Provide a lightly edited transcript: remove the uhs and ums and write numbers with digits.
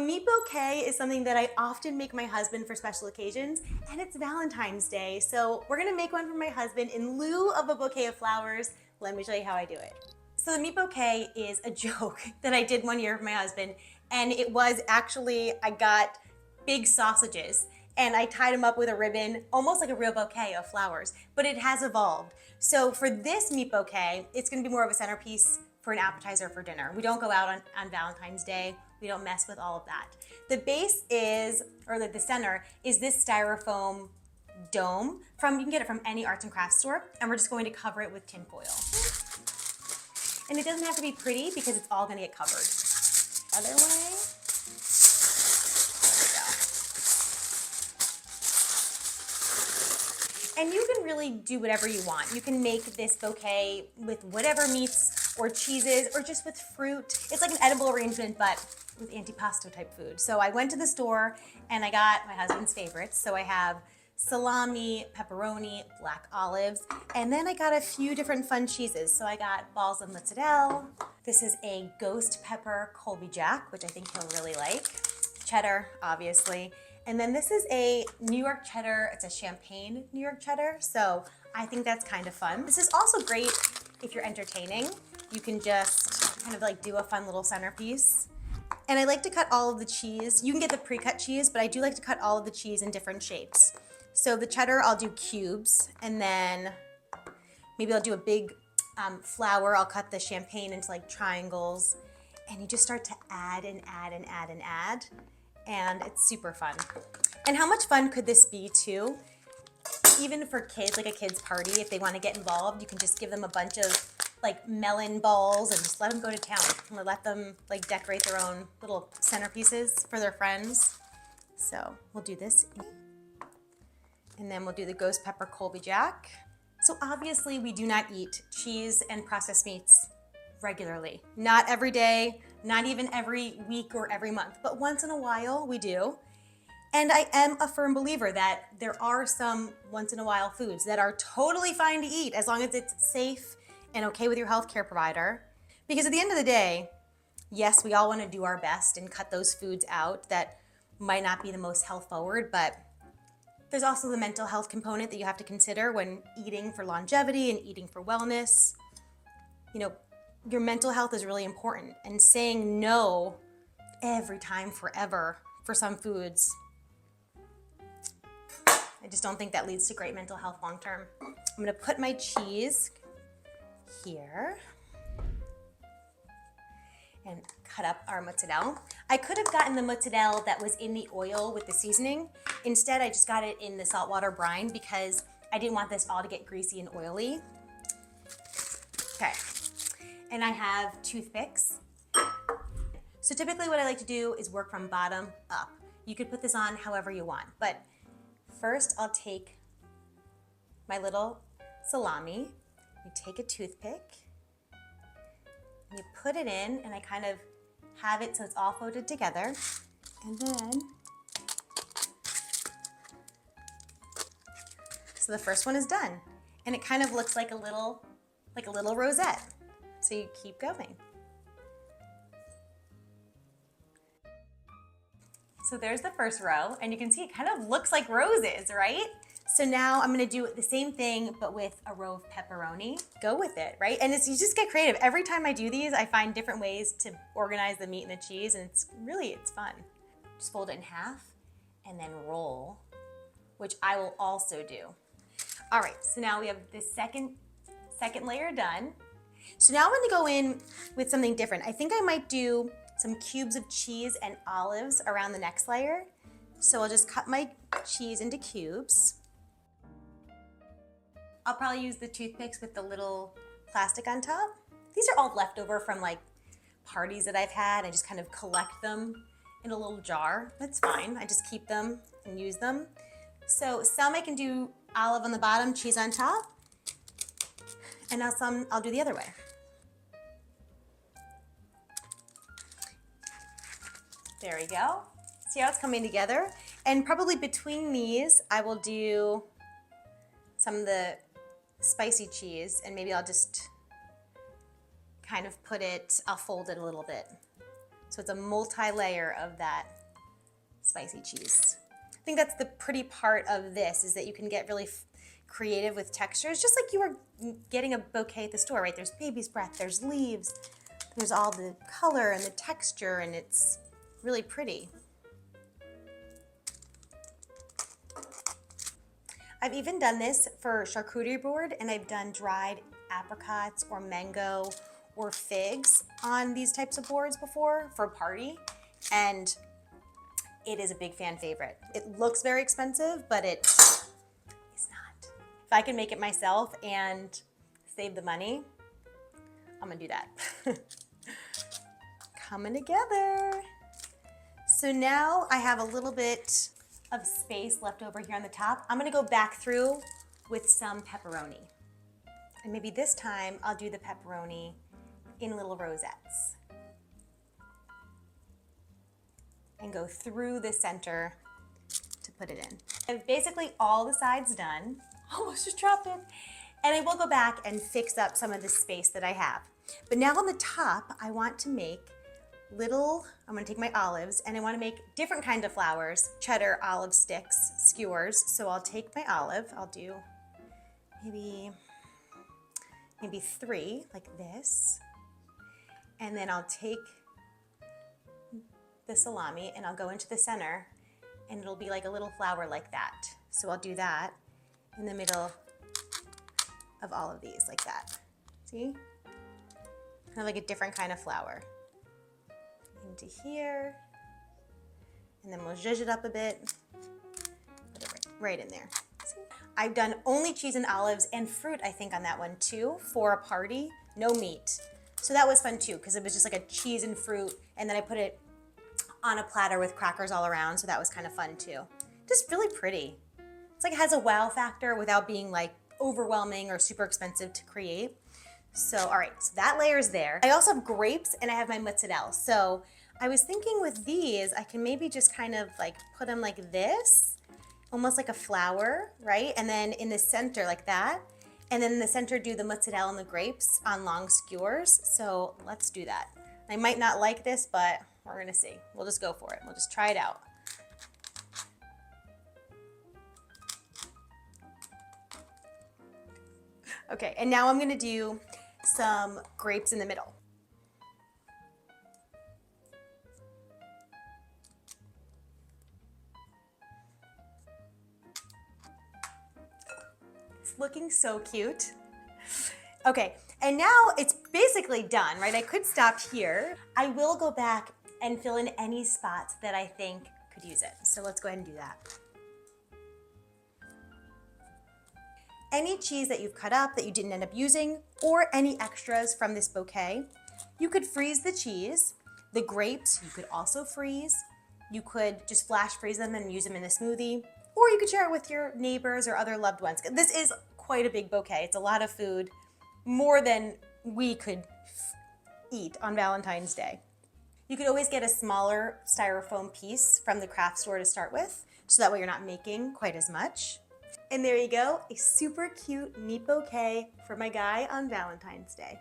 meat bouquet is something that I often make my husband for special occasions, and it's Valentine's Day, so we're gonna make one for my husband in lieu of a bouquet of flowers. Let me show you how I do it. So the meat bouquet is a joke that I did one year for my husband, and it was actually, I got big sausages and I tied them up with a ribbon, almost like a real bouquet of flowers, but it has evolved. So for this meat bouquet, it's gonna be more of a centerpiece for an appetizer for dinner. We don't go out on Valentine's Day. We don't mess with all of that. The base is, or the center, is this styrofoam dome you can get it from any arts and crafts store, and we're just going to cover it with tin foil. And it doesn't have to be pretty because it's all gonna get covered. Other way. And you can really do whatever you want. You can make this bouquet with whatever meats or cheeses or just with fruit. It's like an edible arrangement, but with antipasto type food. So I went to the store and I got my husband's favorites. So I have salami, pepperoni, black olives, and then I got a few different fun cheeses. So I got balls of mozzarella. This is a ghost pepper Colby Jack, which I think he'll really like. Cheddar, obviously. And then this is a New York cheddar. It's a champagne New York cheddar. So I think that's kind of fun. This is also great if you're entertaining. You can just kind of like do a fun little centerpiece. And I like to cut all of the cheese. You can get the pre-cut cheese, but I do like to cut all of the cheese in different shapes. So the cheddar, I'll do cubes, and then maybe I'll do a big flower. I'll cut the champagne into like triangles, and you just start to add and add and add and add, and it's super fun. And how much fun could this be too? Even for kids, like a kid's party, if they want to get involved, you can just give them a bunch of like melon balls and just let them go to town. And let them like decorate their own little centerpieces for their friends. So we'll do this. And then we'll do the ghost pepper Colby Jack. So obviously we do not eat cheese and processed meats regularly. Not every day, not even every week or every month, but once in a while we do. And I am a firm believer that there are some once in a while foods that are totally fine to eat as long as it's safe and okay with your healthcare provider. Because at the end of the day, yes, we all want to do our best and cut those foods out that might not be the most health forward, but there's also the mental health component that you have to consider when eating for longevity and eating for wellness. You know, your mental health is really important, and saying no every time forever for some foods, I just don't think that leads to great mental health long term. I'm gonna put my cheese here and cut up our mozzarella. I could have gotten the mozzarella that was in the oil with the seasoning. Instead, I just got it in the saltwater brine because I didn't want this all to get greasy and oily. Okay, and I have toothpicks. So typically what I like to do is work from bottom up. You could put this on however you want, but first I'll take my little salami. You take a toothpick, and you put it in, and I kind of have it so it's all folded together. And then, so the first one is done. And it kind of looks like a little rosette. So you keep going. So there's the first row, and you can see it kind of looks like roses, right? So now I'm gonna do the same thing, but with a row of pepperoni. Go with it, right? And you just get creative. Every time I do these, I find different ways to organize the meat and the cheese, and it's fun. Just fold it in half and then roll, which I will also do. All right, so now we have the second layer done. So now I'm gonna go in with something different. I think I might do some cubes of cheese and olives around the next layer. So I'll just cut my cheese into cubes. I'll probably use the toothpicks with the little plastic on top. These are all leftover from like parties that I've had. I just kind of collect them in a little jar. That's fine. I just keep them and use them. So some I can do olive on the bottom, cheese on top. And now some I'll do the other way. There we go. See how it's coming together? And probably between these, I will do some of the spicy cheese, and maybe I'll just kind of I'll fold it a little bit So it's a multi-layer of that spicy cheese. I think that's the pretty part of this, is that you can get really creative with textures, just like you were getting a bouquet at the store, right? There's baby's breath, there's leaves, there's all the color and the texture, and it's really pretty. I've even done this for charcuterie board, and I've done dried apricots or mango or figs on these types of boards before for a party, and it is a big fan favorite. It looks very expensive, but it is not. If I can make it myself and save the money, I'm gonna do that. Coming together. So now I have a little bit of space left over here on the top. I'm gonna go back through with some pepperoni. And maybe this time I'll do the pepperoni in little rosettes. And go through the center to put it in. I have basically all the sides done. Almost just dropped it. And I will go back and fix up some of the space that I have. But now on the top, I want to make I'm gonna take my olives, and I wanna make different kinds of flowers, cheddar, olive sticks, skewers. So I'll take my olive, I'll do maybe 3 like this. And then I'll take the salami and I'll go into the center, and it'll be like a little flower like that. So I'll do that in the middle of all of these like that. See? Kind of like a different kind of flower. Into here, and then we'll zhuzh it up a bit, put it right in there. See? I've done only cheese and olives and fruit, I think, on that one too, for a party, no meat. So that was fun too, because it was just like a cheese and fruit, and then I put it on a platter with crackers all around, so that was kind of fun too. Just really pretty. It's like it has a wow factor without being like overwhelming or super expensive to create. So, all right, so that layer is there. I also have grapes and I have my mozzarella. So I was thinking with these, I can maybe just kind of like put them like this, almost like a flower, right? And then in the center like that. And then in the center do the mozzarella and the grapes on long skewers. So let's do that. I might not like this, but we're gonna see. We'll just go for it. We'll just try it out. Okay, and now I'm gonna do some grapes in the middle. It's looking so cute. Okay, and now it's basically done, right? I could stop here. I will go back and fill in any spots that I think could use it. So let's go ahead and do that. Any cheese that you've cut up that you didn't end up using, or any extras from this bouquet, you could freeze the cheese. The grapes, you could also freeze. You could just flash freeze them and use them in a smoothie, or you could share it with your neighbors or other loved ones. This is quite a big bouquet. It's a lot of food, more than we could eat on Valentine's Day. You could always get a smaller styrofoam piece from the craft store to start with, so that way you're not making quite as much. And there you go, a super cute, neat bouquet for my guy on Valentine's Day.